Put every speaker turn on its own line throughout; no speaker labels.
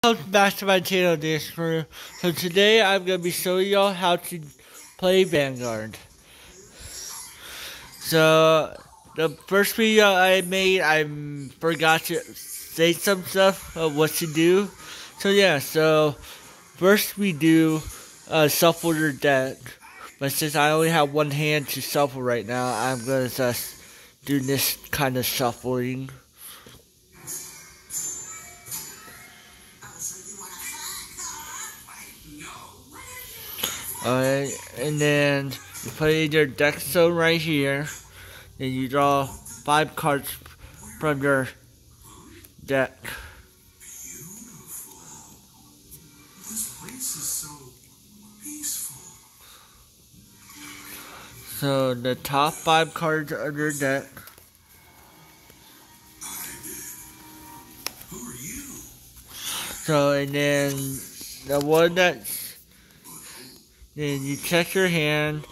Welcome back to my channel, this crew. So today I'm going to be showing y'all how to play Vanguard. So the first video I made, I forgot to say some stuff of what to do. So yeah, so first we do shuffle your deck. But since I only have one hand to shuffle right now, I'm going to just do this kind of shuffling. Alright, and then you put in your deck zone right here. Then you draw 5 cards from your deck. So the top 5 cards of your deck. So and then the one that's then you check your hand,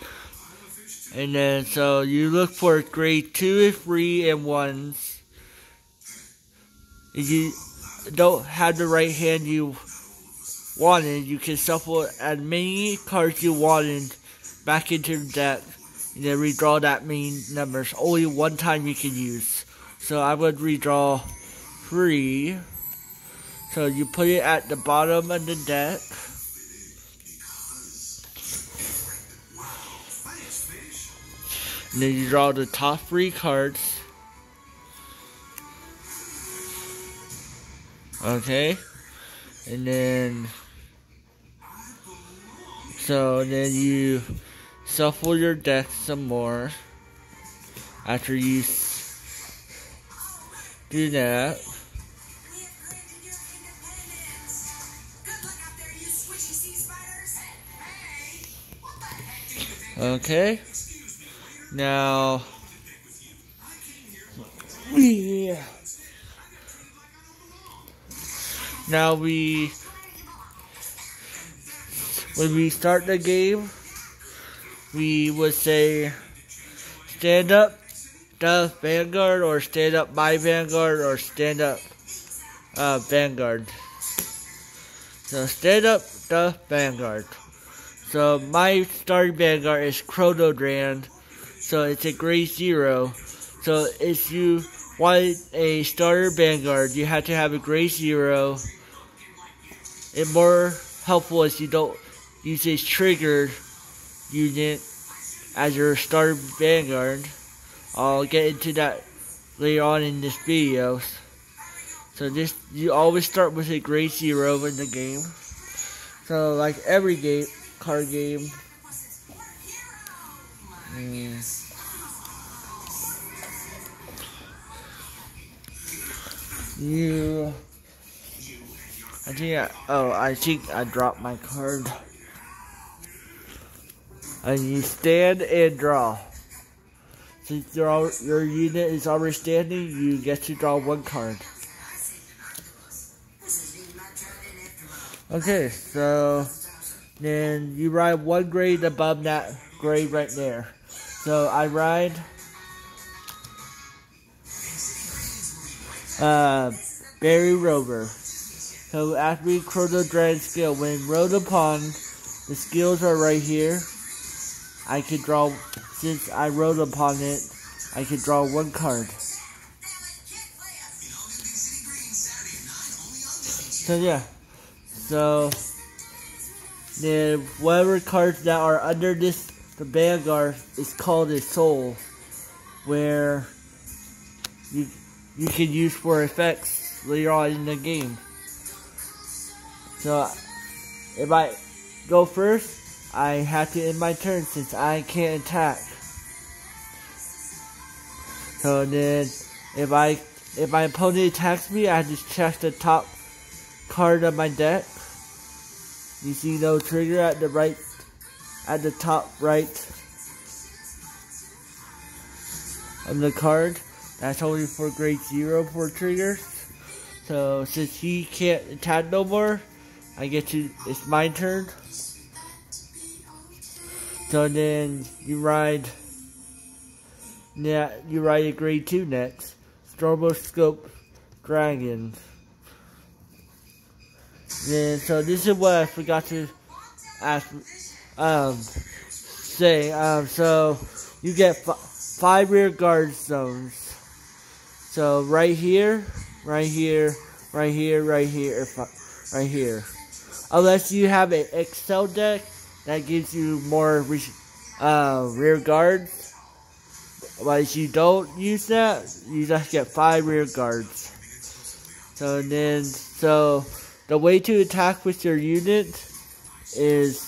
and then so you look for grade 2, 3, and 1s. If you don't have the right hand you wanted, you can shuffle as many cards you wanted back into the deck, and then redraw that many numbers. Only one time you can use. So I would redraw 3. So you put it at the bottom of the deck. And then you draw the top 3 cards. Okay. And then then you shuffle your deck some more after you do that. Okay. Now, when we start the game, we would say, stand up the Vanguard, or stand up my Vanguard, or stand up Vanguard. So stand up the Vanguard. So my starting Vanguard is Chronodran. So it's a grade 0. So if you want a starter Vanguard, you have to have a grade 0. And more helpful is you don't use a triggered unit as your starter Vanguard. I'll get into that later on in this video. So you always start with a grade 0 in the game. So like every card game. I think I dropped my card. And you stand and draw. Since your unit is already standing, you get to draw 1 card. Okay, so then you ride 1 grade above that grade right there. So I ride Berry Rover. So after we Chronodran skill, when rode upon, the skills are right here. I can draw, since I rode upon it, I can draw 1 card. So yeah, so then whatever cards that are under the Vanguard is called a soul, where you can use for effects later on in the game. So if I go first, I have to end my turn since I can't attack. So then if my opponent attacks me, I just check the top card of my deck. You see no trigger at the top right of the card. That's only for grade 0 for triggers. So since he can't attack no more, it's my turn. So then you ride a grade 2 next. Stroboscope Dragon. And so this is what I forgot to ask, say. So you get 5 rear guard zones. So right here, right here, right here, right here, right here. Unless you have an Excel deck that gives you more rear guards. But if you don't use that, you just get 5 rear guards. So the way to attack with your unit is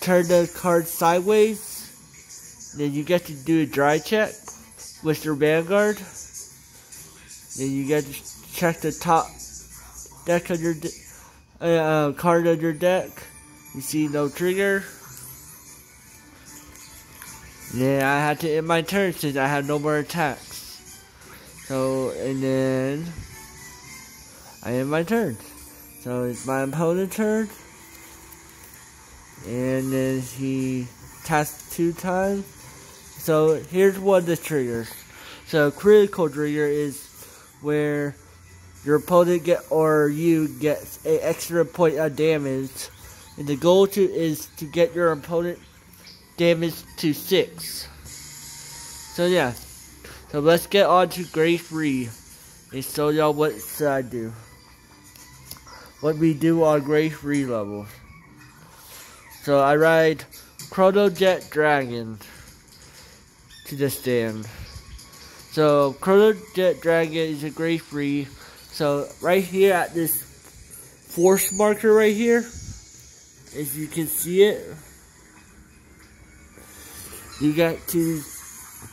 turn the card sideways. Then you get to do a dry check with your Vanguard. Then you get to check the top deck of your card on your deck. You see no trigger. Then I had to end my turn since I had no more attacks. So, and then I end my turn. So it's my opponent's turn. And then he attacks 2 times. So here's one of the triggers. So critical trigger is where your opponent you get an extra point of damage, and the goal is to get your opponent damage to 6. So yeah, so let's get on to grade 3 and show y'all what should I do. What we do on grade 3 level. So I ride Chrono Jet Dragon to the stand. So Chrono Jet Dragon is a grade 3. So right here at this force marker right here, if you can see it, you got to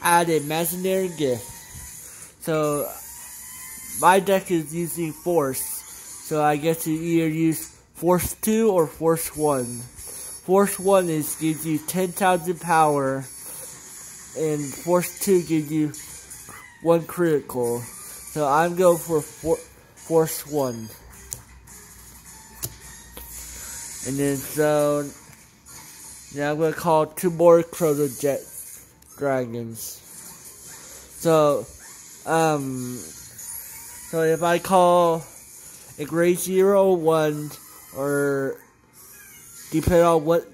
add an imaginary gift. So my deck is using force, so I get to either use force 2 or force 1. Force 1 gives you 10,000 power, and force 2 gives you 1 critical. So I'm going for force 1. And then so now I'm going to call 2 more Chrono Jet Dragons. So so if I call a grade 0, 1, or depending on what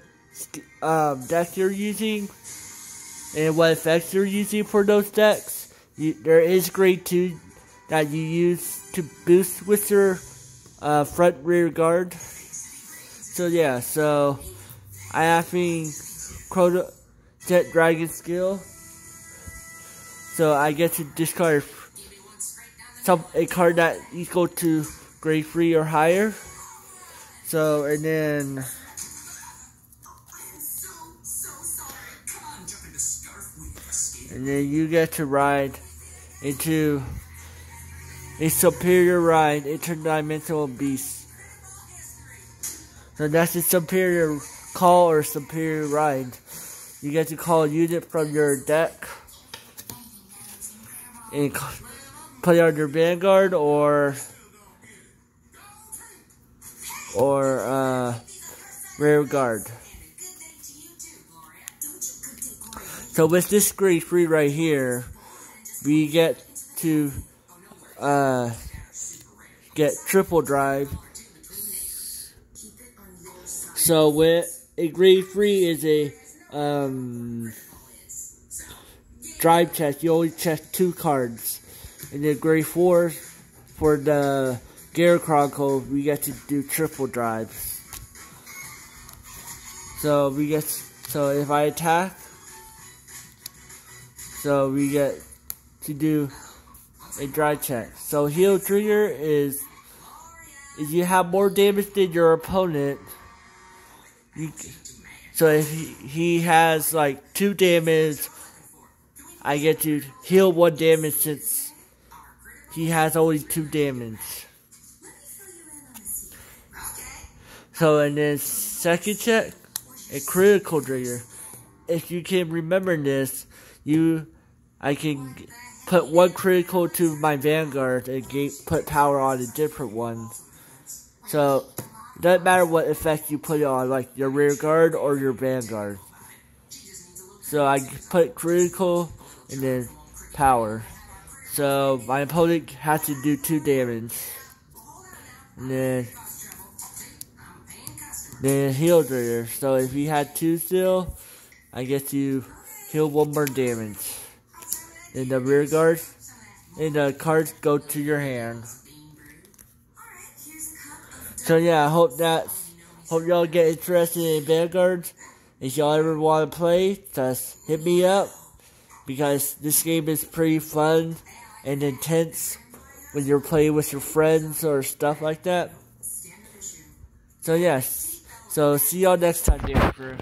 deck you're using and what effects you're using for those decks, there is grade 2 that you use to boost with your front rear guard. So yeah, so I have Chrono Jet Dragon skill. So I get to discard a card that equal to grade 3 or higher. So and then you get to ride into a superior ride, interdimensional beast. So that's a superior call or superior ride. You get to call a unit from your deck and put it on your Vanguard or rear guard. So with this grade 3 right here, we get to get triple drive. So with a grade 3 is a drive check. You only check 2 cards. And then grade 4 for the Gear Chronicle, we get to do triple drives. So if I attack, so we get to do a drive check. So heal trigger is if you have more damage than your opponent. So if he has like 2 damage, I get to heal 1 damage since he has only 2 damage. So and then second check, a critical trigger. If you can remember this, I can put 1 critical to my Vanguard and put power on a different one. So it doesn't matter what effect you put it on, like your rear guard or your Vanguard. So I put critical and then power. So my opponent has to do 2 damage. And then then heal drainer. So if you had 2 still, I guess you heal 1 more damage. Then the rear guard, and the cards go to your hand. So yeah, I hope y'all get interested in Vanguard. If y'all ever want to play, just hit me up, because this game is pretty fun and intense when you're playing with your friends or stuff like that. So yes, so see y'all next time, Crew.